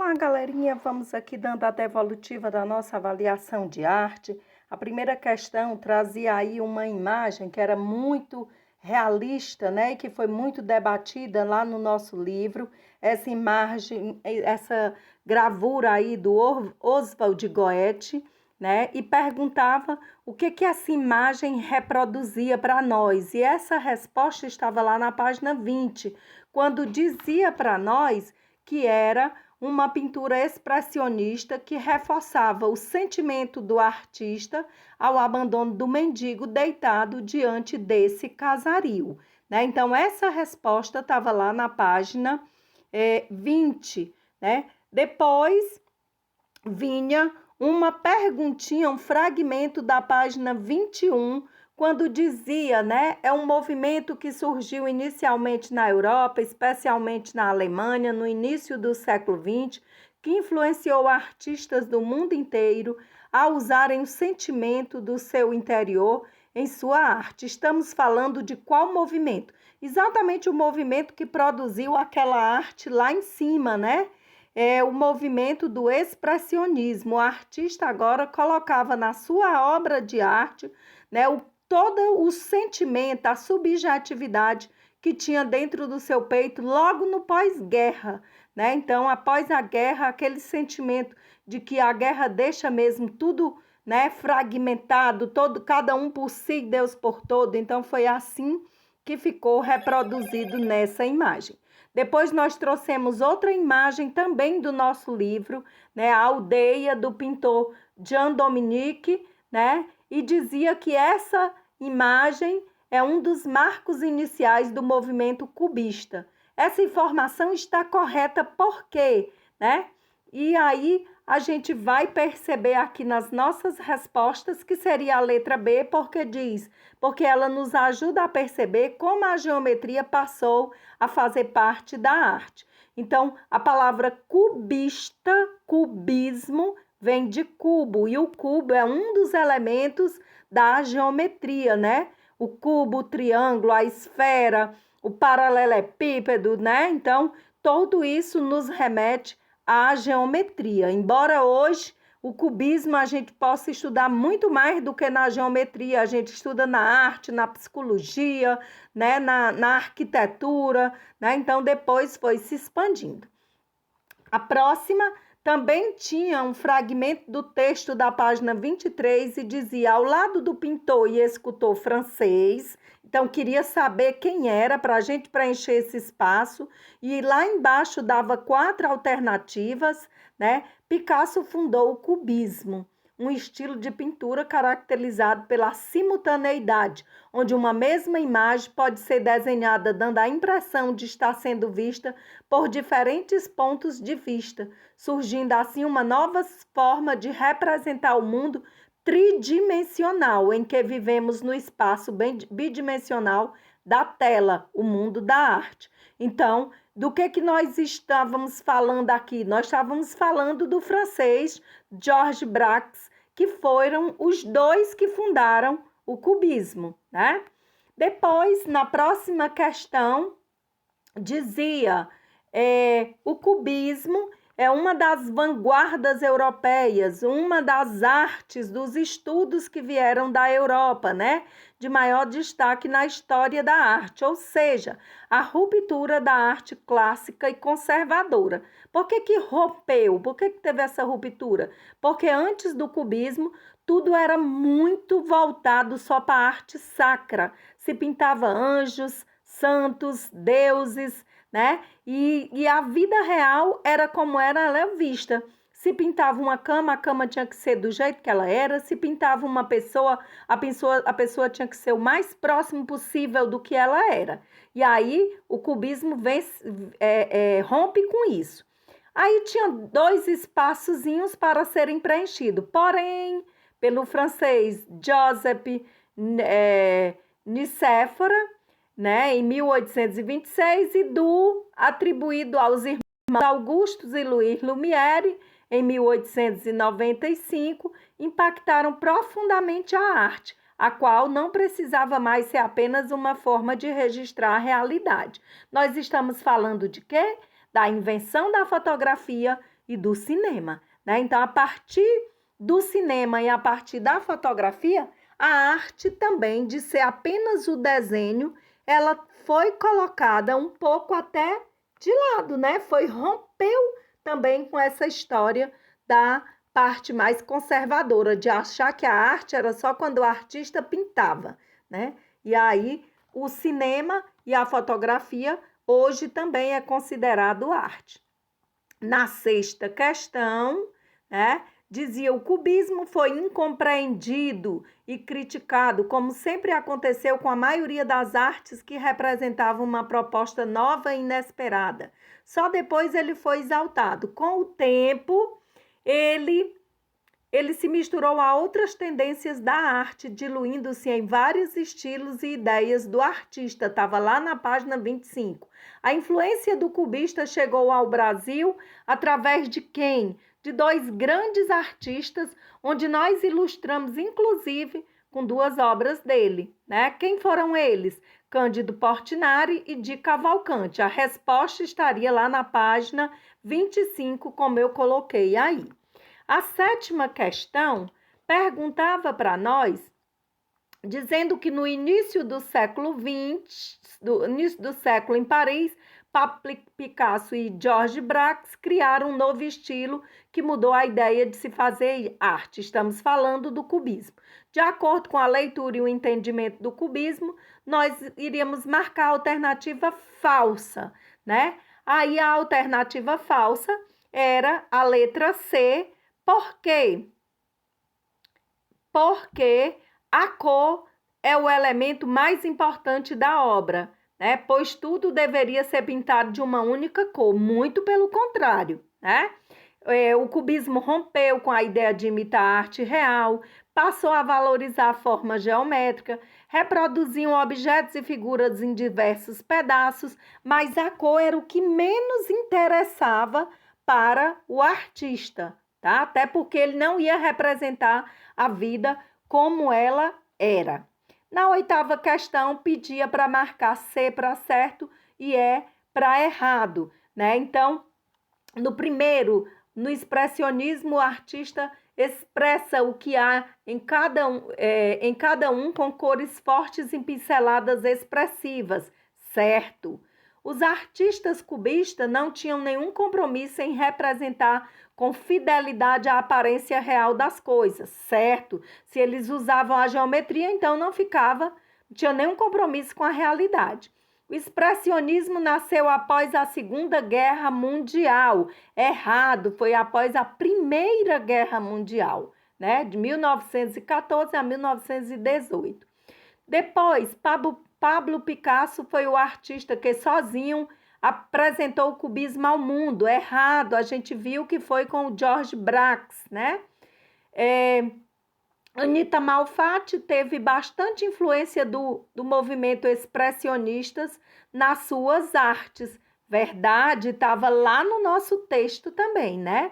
Olá, galerinha! Vamos aqui dando a devolutiva da nossa avaliação de arte. A primeira questão trazia aí uma imagem que era muito realista, né? E que foi muito debatida lá no nosso livro. Essa imagem, essa gravura aí do Oswald de Goethe, né? E perguntava o que essa imagem reproduzia para nós. E essa resposta estava lá na página 20, quando dizia para nós que era uma pintura expressionista que reforçava o sentimento do artista ao abandono do mendigo deitado diante desse casario, né? Então, essa resposta estava lá na página 20, né? Depois vinha uma perguntinha, um fragmento da página 21, quando dizia, né, é um movimento que surgiu inicialmente na Europa, especialmente na Alemanha, no início do século XX, que influenciou artistas do mundo inteiro a usarem o sentimento do seu interior em sua arte. Estamos falando de qual movimento? Exatamente o movimento que produziu aquela arte lá em cima, né? É o movimento do expressionismo. O artista agora colocava na sua obra de arte, né, todo o sentimento, a subjetividade que tinha dentro do seu peito logo no pós-guerra, né? Então, após a guerra, aquele sentimento de que a guerra deixa mesmo tudo, né, fragmentado, cada um por si, Deus por todo. Então, foi assim que ficou reproduzido nessa imagem. Depois nós trouxemos outra imagem também do nosso livro, né, a aldeia do pintor Jean Dominique, né, e dizia que essa imagem é um dos marcos iniciais do movimento cubista. Essa informação está correta por quê, né? E aí a gente vai perceber aqui nas nossas respostas que seria a letra B, porque ela nos ajuda a perceber como a geometria passou a fazer parte da arte. Então, a palavra cubista, cubismo, vem de cubo, e o cubo é um dos elementos da geometria, né? O cubo, o triângulo, a esfera, o paralelepípedo, né? Então, tudo isso nos remete à geometria. Embora hoje o cubismo a gente possa estudar muito mais do que na geometria, a gente estuda na arte, na psicologia, né? na arquitetura, né? Então, depois foi se expandindo. A próxima também tinha um fragmento do texto da página 23 e dizia: ao lado do pintor e escultor francês. Então, queria saber quem era para a gente preencher esse espaço. E lá embaixo dava 4 alternativas, né? Picasso fundou o cubismo, um estilo de pintura caracterizado pela simultaneidade, onde uma mesma imagem pode ser desenhada dando a impressão de estar sendo vista por diferentes pontos de vista, surgindo assim uma nova forma de representar o mundo tridimensional, em que vivemos no espaço bidimensional da tela, o mundo da arte. Então, do que nós estávamos falando aqui? Nós estávamos falando do francês Georges Braque, que foram os dois que fundaram o cubismo, né? Depois, na próxima questão, dizia: o cubismo é uma das vanguardas europeias, uma das artes, dos estudos que vieram da Europa, né? De maior destaque na história da arte, ou seja, a ruptura da arte clássica e conservadora. Por que rompeu? Por que teve essa ruptura? Porque antes do cubismo, tudo era muito voltado só para a arte sacra. Se pintava anjos, santos, deuses, né? E a vida real era como era ela é vista. Se pintava uma cama, a cama tinha que ser do jeito que ela era. Se pintava uma pessoa, a pessoa tinha que ser o mais próximo possível do que ela era. E aí o cubismo rompe com isso. Aí tinha 2 espaçozinhos para serem preenchidos. Porém, pelo francês Joseph Nicéphore, né, em 1826, e atribuído aos irmãos Augustus e Louis Lumière, em 1895, impactaram profundamente a arte, a qual não precisava mais ser apenas uma forma de registrar a realidade. Nós estamos falando de quê? Da invenção da fotografia e do cinema, né? Então, a partir do cinema e a partir da fotografia, a arte também, de ser apenas o desenho, ela foi colocada um pouco até de lado, né? Rompeu também com essa história da parte mais conservadora, de achar que a arte era só quando o artista pintava, né? E aí o cinema e a fotografia hoje também é considerado arte. Na sexta questão, né, dizia: o cubismo foi incompreendido e criticado, como sempre aconteceu com a maioria das artes que representavam uma proposta nova e inesperada. Só depois ele foi exaltado. Com o tempo, ele se misturou a outras tendências da arte, diluindo-se em vários estilos e ideias do artista. Estava lá na página 25. A influência do cubista chegou ao Brasil através de quem? De dois grandes artistas, onde nós ilustramos, inclusive, com duas obras dele, né? Quem foram eles? Cândido Portinari e de Cavalcante. A resposta estaria lá na página 25, como eu coloquei aí. A sétima questão perguntava para nós, dizendo que no início do século XX, início do século em Paris, Pablo Picasso e Georges Braque criaram um novo estilo que mudou a ideia de se fazer arte. Estamos falando do cubismo. De acordo com a leitura e o entendimento do cubismo, nós iríamos marcar a alternativa falsa, né? Aí a alternativa falsa era a letra C. Por quê? Porque a cor é o elemento mais importante da obra, né? Pois tudo deveria ser pintado de uma única cor, muito pelo contrário, né? O cubismo rompeu com a ideia de imitar a arte real, passou a valorizar a forma geométrica, reproduziam objetos e figuras em diversos pedaços, mas a cor era o que menos interessava para o artista, tá? Até porque ele não ia representar a vida como ela era. Na oitava questão, pedia para marcar C para certo e E para errado, né? Então, no expressionismo, o artista expressa o que há em cada um com cores fortes e pinceladas expressivas, certo? Os artistas cubistas não tinham nenhum compromisso em representar com fidelidade a aparência real das coisas, certo? Se eles usavam a geometria, então não tinha nenhum compromisso com a realidade. O expressionismo nasceu após a Segunda Guerra Mundial. Errado, foi após a Primeira Guerra Mundial, né? De 1914 a 1918. Depois, Pablo Picasso foi o artista que sozinho apresentou o cubismo ao mundo. Errado, a gente viu que foi com o Georges Braque, né? Anita Malfatti teve bastante influência do movimento expressionistas nas suas artes. Verdade, estava lá no nosso texto também, né?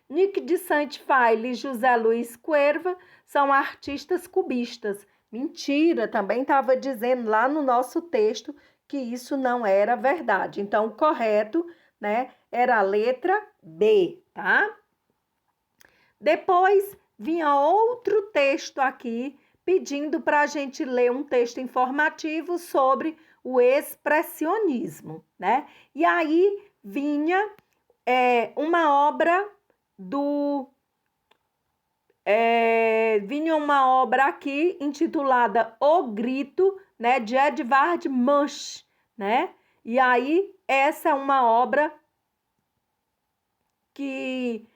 Nick de Saint-Phile e José Luiz Cuerva são artistas cubistas. Mentira, também estava dizendo lá no nosso texto que isso não era verdade. Então, o correto, né, era a letra B, tá? Depois vinha outro texto aqui pedindo para a gente ler um texto informativo sobre o expressionismo, né? E aí vinha uma obra aqui intitulada O Grito, né, de Edvard Munch, né? E aí essa é uma obra que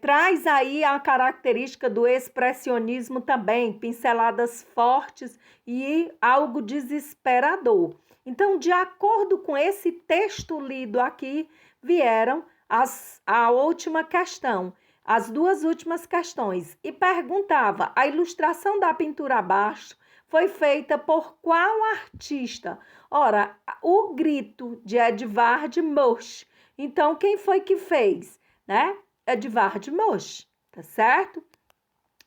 traz aí a característica do expressionismo também, pinceladas fortes e algo desesperador. Então, de acordo com esse texto lido aqui, vieram a última questão, as duas últimas questões, e perguntava: a ilustração da pintura abaixo foi feita por qual artista? Ora, O Grito, de Edvard Munch. Então, quem foi que fez, né? Edvard Munch, tá certo?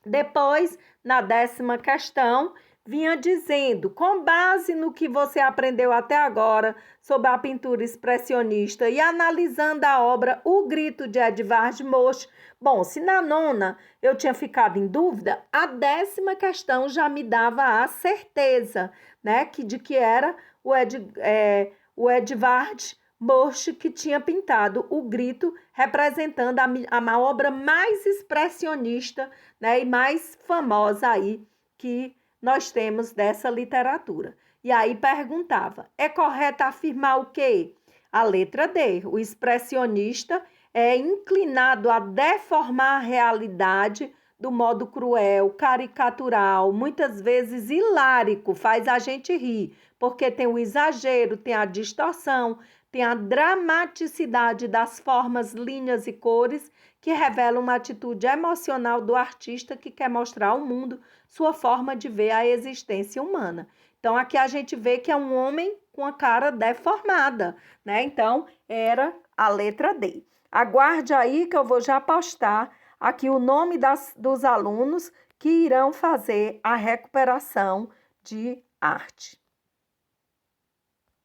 Depois, na 10ª questão, vinha dizendo, com base no que você aprendeu até agora sobre a pintura expressionista e analisando a obra O Grito de Edvard Munch. Bom, se na nona eu tinha ficado em dúvida, a 10ª questão já me dava a certeza, né, de que era o Edvard Munch que tinha pintado O Grito, representando a obra mais expressionista, né, e mais famosa aí que nós temos dessa literatura. E aí perguntava, é correto afirmar o quê? A letra D, o expressionista é inclinado a deformar a realidade do modo cruel, caricatural, muitas vezes hilárico, faz a gente rir, porque tem o exagero, tem a distorção, tem a dramaticidade das formas, linhas e cores que revelam uma atitude emocional do artista que quer mostrar ao mundo sua forma de ver a existência humana. Então, aqui a gente vê que é um homem com a cara deformada, né? Então, era a letra D. Aguarde aí que eu vou já postar aqui o nome dos alunos que irão fazer a recuperação de arte.